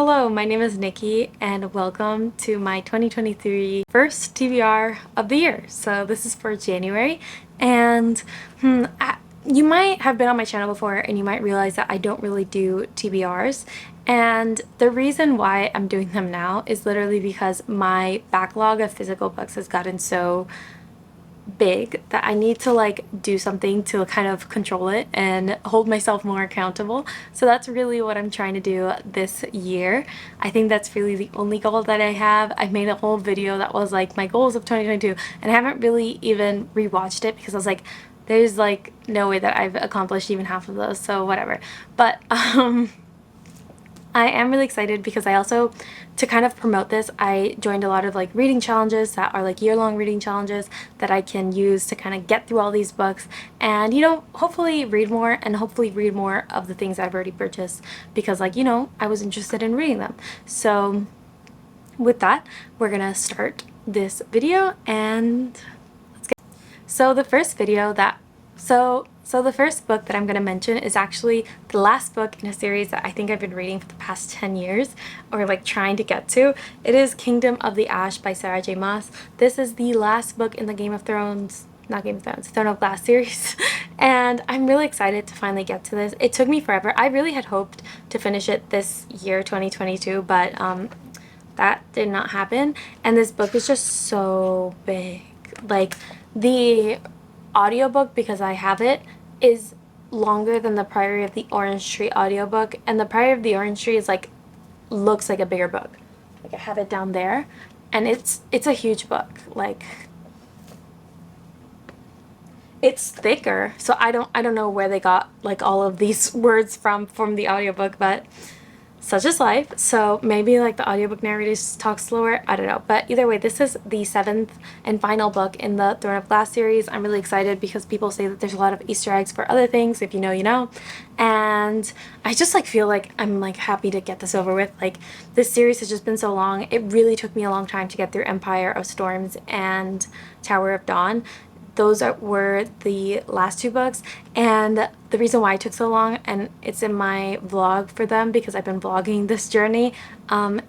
Hello, my name is Nikki and welcome to my 2023 first TBR of the year. So this is for January and you might have been on my channel before and you might realize that I don't really do TBRs, and the reason why I'm doing them now is literally because my backlog of physical books has gotten so big that I need to do something to kind of control it and hold myself more accountable. So that's really what I'm trying to do this year. I think that's really the only goal that I have. I made a whole video that was like my goals of 2022 and I haven't really even rewatched it because I was like, there's like no way that I've accomplished even half of those, so whatever. But I am really excited because I also, to kind of promote this, I joined a lot of like reading challenges that are like year-long reading challenges that I can use to kind of get through all these books and, you know, hopefully read more and hopefully read more of the things I've already purchased because, like, you know, I was interested in reading them. So with that, we're gonna start this video and let's get. So the first book that I'm going to mention is actually the last book in a series that I think I've been reading for the past 10 years, or like trying to get to. It is Kingdom of the Ash by Sarah J. Maas. This is the last book in the Throne of Glass series, and I'm really excited to finally get to this. It took me forever. I really had hoped to finish it this year, 2022, but that did not happen, and this book is just so big. Like, the audiobook, because I have it, is longer than the Priory of the Orange Tree audiobook, and the Priory of the Orange Tree is like, looks like a bigger book. Like, I have it down there and it's a huge book. Like, it's thicker, so I don't know where they got like all of these words from the audiobook, but such is life. So maybe like the audiobook narrators talk slower, I don't know. But either way, this is the 7th and final book in the Throne of Glass series. I'm really excited because people say that there's a lot of Easter eggs for other things. If you know, you know. And I just like feel like I'm like happy to get this over with. Like, this series has just been so long. It really took me a long time to get through Empire of Storms and Tower of Dawn. Those were the last two books, and the reason why it took so long, and it's in my vlog for them because I've been vlogging this journey,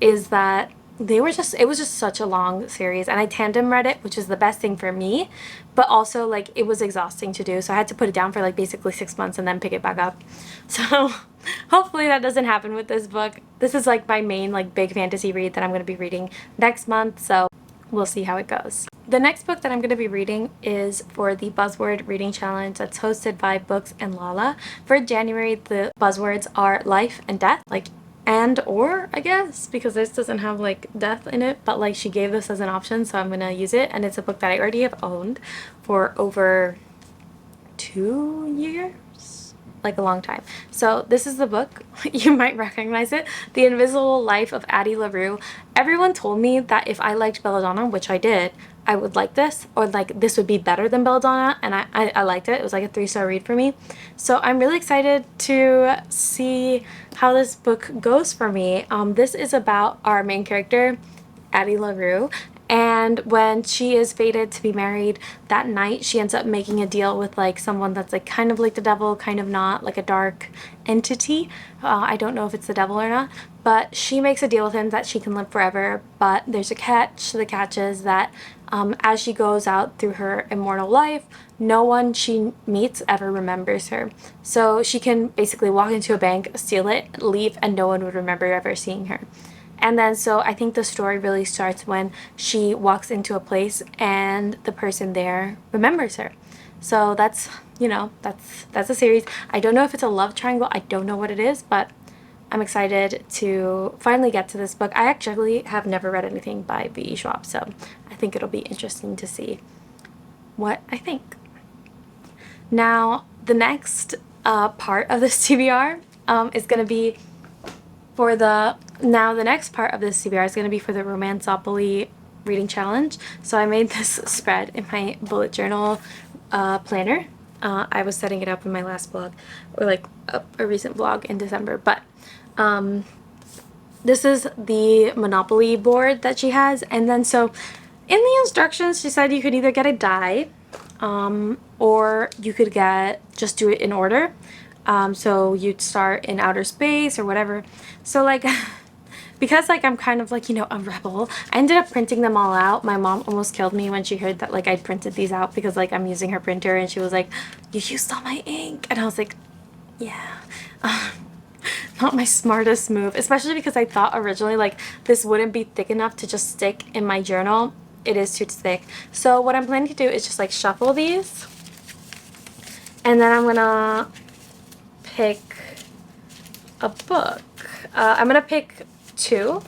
is that it was just such a long series, and I tandem read it, which is the best thing for me, but also like it was exhausting to do, so I had to put it down for like basically 6 months and then pick it back up. So hopefully that doesn't happen with this book. This is like my main like big fantasy read that I'm going to be reading next month, so we'll see how it goes. The next book that I'm going to be reading is for the Buzzword Reading Challenge that's hosted by Books and Lala. For January, the buzzwords are life and death, like and or, I guess, because this doesn't have like death in it, but like she gave this as an option, so I'm going to use it. And it's a book that I already have owned for over 2 years. Like a long time. So this is the book. You might recognize it. The Invisible Life of Addie LaRue. Everyone told me that if I liked Belladonna, which I did, I would like this, or like this would be better than Belladonna, and I liked it. It was like a 3-star read for me. So I'm really excited to see how this book goes for me. This is about our main character, Addie LaRue. And when she is fated to be married that night, she ends up making a deal with like someone that's like kind of like the devil, kind of not, like a dark entity. I don't know if it's the devil or not, but she makes a deal with him that she can live forever. But there's a catch. The catch is that as she goes out through her immortal life, no one she meets ever remembers her. So she can basically walk into a bank, steal it, leave, and no one would remember ever seeing her. And then, so I think the story really starts when she walks into a place and the person there remembers her. So that's, you know, that's a series. I don't know if it's a love triangle. I don't know what it is, but I'm excited to finally get to this book. I actually have never read anything by V.E. Schwab, so I think it'll be interesting to see what I think. Now, the next part of this TBR is going to be for the next part of this TBR is going to be for the Romanceopoly reading challenge. So I made this spread in my bullet journal planner. I was setting it up in my last vlog, or like a recent vlog in December, but this is the Monopoly board that she has. And then so in the instructions she said you could either get a die or you could just do it in order. So you'd start in outer space or whatever. So like because like I'm kind of like, you know, a rebel, I ended up printing them all out. My mom almost killed me when she heard that like I printed these out because like I'm using her printer, and she was like, you used all my ink. And I was like, yeah. Not my smartest move, especially because I thought originally like this wouldn't be thick enough to just stick in my journal. It is too thick. So what I'm planning to do is just like shuffle these, and then I'm gonna pick a book. I'm gonna pick two,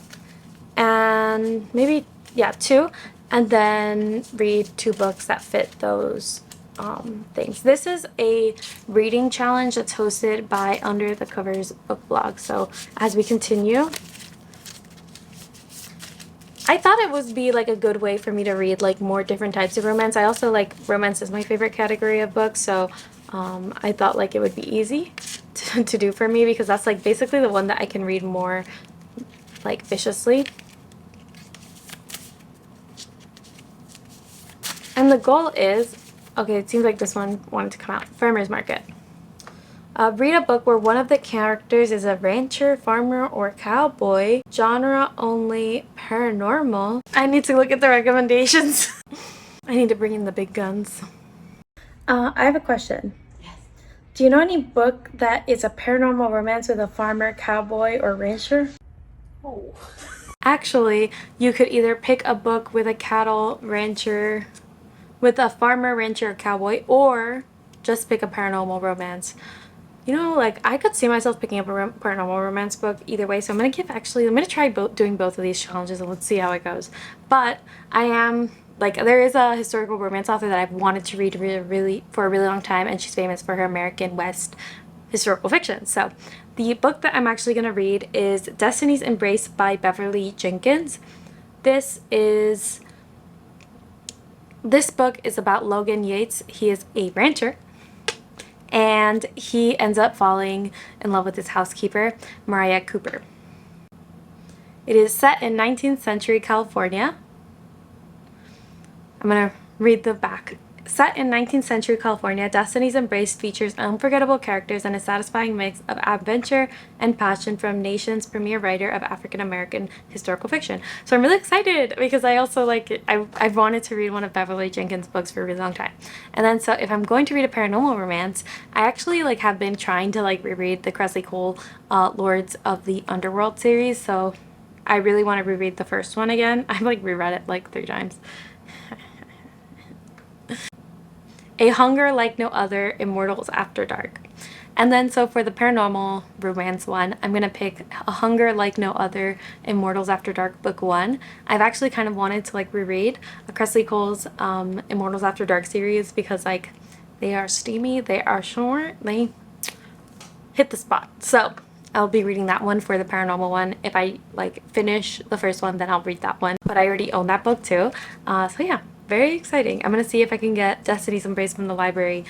and maybe, yeah, two, and then read two books that fit those things. This is a reading challenge that's hosted by Under the Covers book blog. So as we continue, I thought it would be like a good way for me to read like more different types of romance. I also like romance is my favorite category of books, so I thought like it would be easy to do for me because that's like basically the one that I can read more like viciously. And the goal is, okay, it seems like this one wanted to come out. Farmer's Market. Read a book where one of the characters is a rancher, farmer, or cowboy. Genre only, paranormal. I need to look at the recommendations. I need to bring in the big guns. I have a question. Yes. Do you know any book that is a paranormal romance with a farmer, cowboy, or rancher? Oh. Actually, you could either pick a book with a cattle rancher, with a farmer, rancher, or cowboy, or just pick a paranormal romance. You know, like, I could see myself picking up a paranormal romance book either way, so I'm gonna try doing both of these challenges, and let's see how it goes. But I am, like, there is a historical romance author that I've wanted to read for a really long time, and she's famous for her American West historical fiction. So the book that I'm actually gonna read is Destiny's Embrace by Beverly Jenkins. This book is about Logan Yates. He is a rancher, and he ends up falling in love with his housekeeper, Mariah Cooper. It is set in 19th century California. I'm gonna read the back. Set in 19th century California, Destiny's Embrace features unforgettable characters and a satisfying mix of adventure and passion from nation's premier writer of African American historical fiction. So I'm really excited because I also I've wanted to read one of Beverly Jenkins' books for a really long time. And then so if I'm going to read a paranormal romance, I actually have been trying to reread the Cressley Cole Lords of the Underworld series. So I really want to reread the first one again. I've reread it 3 times. A Hunger Like No Other, Immortals After Dark. And then so for the paranormal romance one, I'm going to pick A Hunger Like No Other, Immortals After Dark, book 1. I've actually kind of wanted to reread Cressley Cole's Immortals After Dark series because they are steamy, they are short, they hit the spot. So I'll be reading that one for the paranormal one. If I finish the first one, then I'll read that one. But I already own that book too. So yeah. Very exciting. I'm going to see if I can get Destiny's Embrace from the library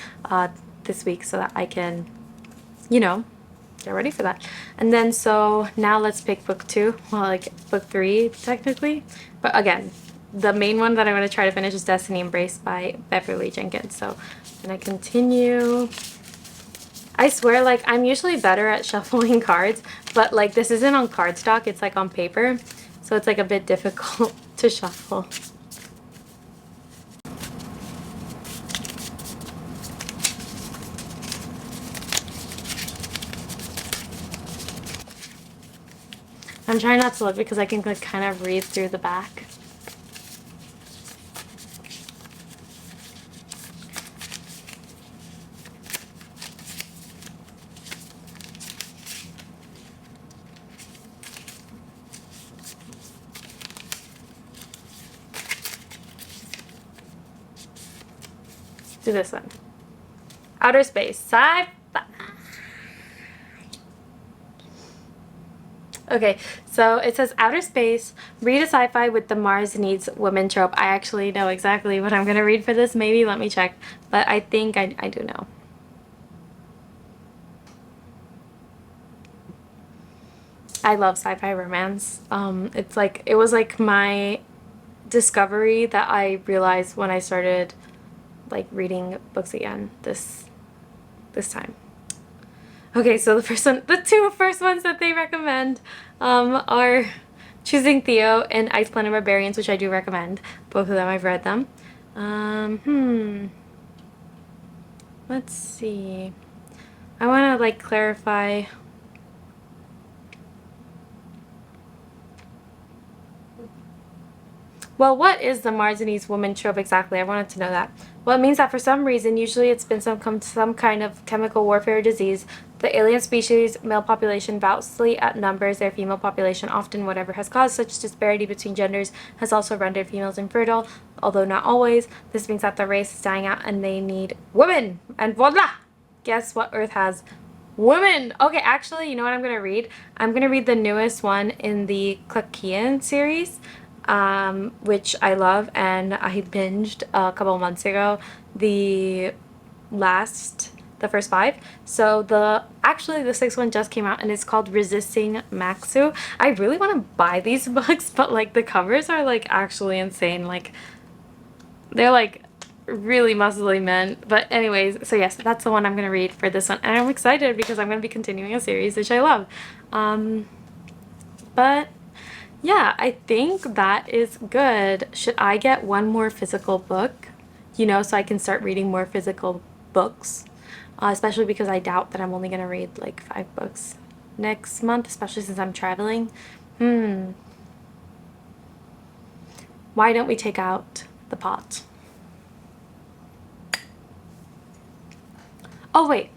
this week so that I can, get ready for that. And then so now let's pick book 2. Well, book 3 technically. But again, the main one that I'm going to try to finish is Destiny Embrace by Beverly Jenkins. So I'm going to continue. I swear, I'm usually better at shuffling cards, but this isn't on cardstock. It's on paper. So it's a bit difficult to shuffle. I'm trying not to look because I can kind of read through the back. Let's do this one. Outer Space. Sci-fi. Okay, so it says Outer Space, read a sci-fi with the Mars needs women trope. I actually know exactly what I'm going to read for this. Maybe, let me check. But I think I do know. I love sci-fi romance. It was my discovery that I realized when I started reading books again this time. Okay, so the 2 first ones that they recommend are Choosing Theo and Ice Planet Barbarians, which I do recommend. Both of them, I've read them. Let's see. I want to like clarify. Well, what is the Martinis woman trope exactly? I wanted to know that. Well, it means that for some reason, usually it's been some kind of chemical warfare or disease, the alien species' male population vastly outnumbers their female population. Often, whatever has caused such disparity between genders has also rendered females infertile, although not always. This means that the race is dying out and they need women. And voila! Guess what Earth has? Women! Okay, actually, you know what I'm going to read? I'm going to read the newest one in the Klakian series, which I love, and I binged a couple months ago the first 5. So the sixth one just came out, and it's called Resisting Maxu. I really want to buy these books, but like the covers are like actually insane. Like they're like really muscly men. But anyways, so yes, that's the one I'm gonna read for this one, and I'm excited because I'm gonna be continuing a series which I love. But yeah, I think that is good. Should I get one more physical book, you know, so I can start reading more physical books? Especially because I doubt that I'm only gonna read like 5 books next month, especially since I'm traveling. Why don't we take out the pot? Oh wait.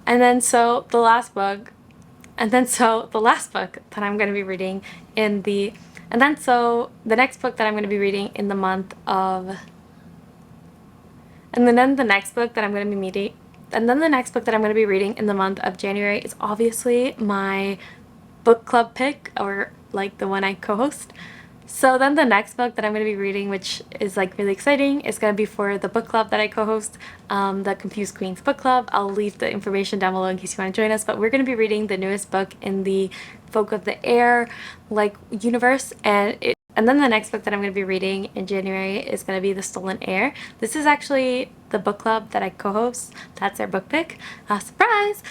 And then so the last book that I'm going to be reading in the next book that I'm going to be reading in the month of and then the next book that I'm going to be reading in the month of January is obviously my book club pick, or like the one I co-host. So then the next book that I'm going to be reading, which is like really exciting, is going to be for the book club that I co-host, the Confused Queens book club. I'll leave the information down below in case you want to join us, but we're going to be reading the newest book in the Folk of the Air like universe, and then the next book that I'm going to be reading in January is going to be The Stolen Heir. This is actually the book club that I co-host. That's their book pick. Surprise!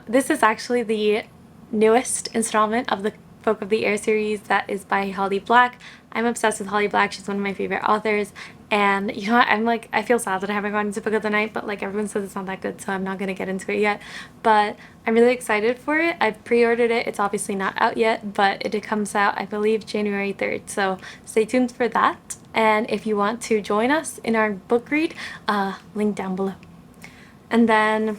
This is actually the newest installment of the Folk of the Air series that is by Holly Black. I'm obsessed with Holly Black. She's one of my favorite authors. And you know what? I feel sad that I haven't gotten into Book of the Night, but like everyone says it's not that good, so I'm not going to get into it yet. But I'm really excited for it. I've pre-ordered it. It's obviously not out yet, but it comes out, I believe, January 3rd. So stay tuned for that. And if you want to join us in our book read, link down below. And then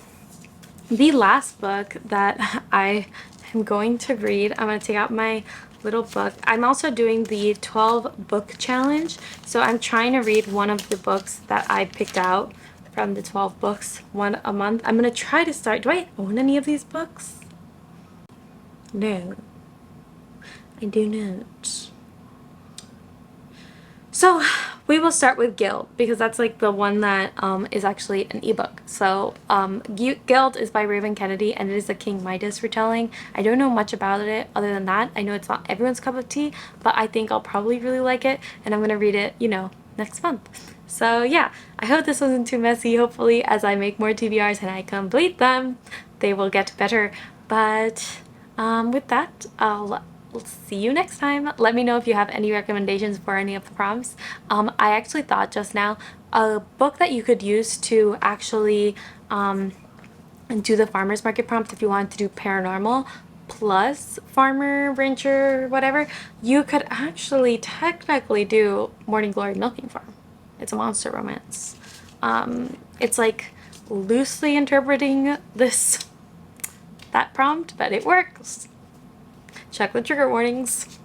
the last book that I am going to read, I'm going to take out my little book. I'm also doing the 12 book challenge, so I'm trying to read one of the books that I picked out from the 12 books, one a month. I'm going to try to start. Do I own any of these books? No, I do not. So we will start with Guild, because that's like the one that is actually an ebook. So Guild is by Raven Kennedy, and it is a King Midas retelling. I don't know much about it other than that. I know it's not everyone's cup of tea, but I think I'll probably really like it, and I'm gonna read it, you know, next month. So yeah, I hope this wasn't too messy. Hopefully as I make more TBRs and I complete them, they will get better. But with that, I'll see you next time. Let me know if you have any recommendations for any of the prompts. I actually thought just now a book that you could use to actually do the farmer's market prompt if you wanted to do paranormal plus farmer, rancher, whatever. You could actually technically do Morning Glory Milking Farm. It's a monster romance. It's like loosely interpreting that prompt, but it works. Check the trigger warnings.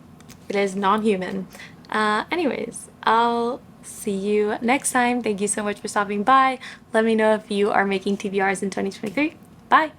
It is non-human. Anyways, I'll see you next time. Thank you so much for stopping by. Let me know if you are making TBRs in 2023. Bye!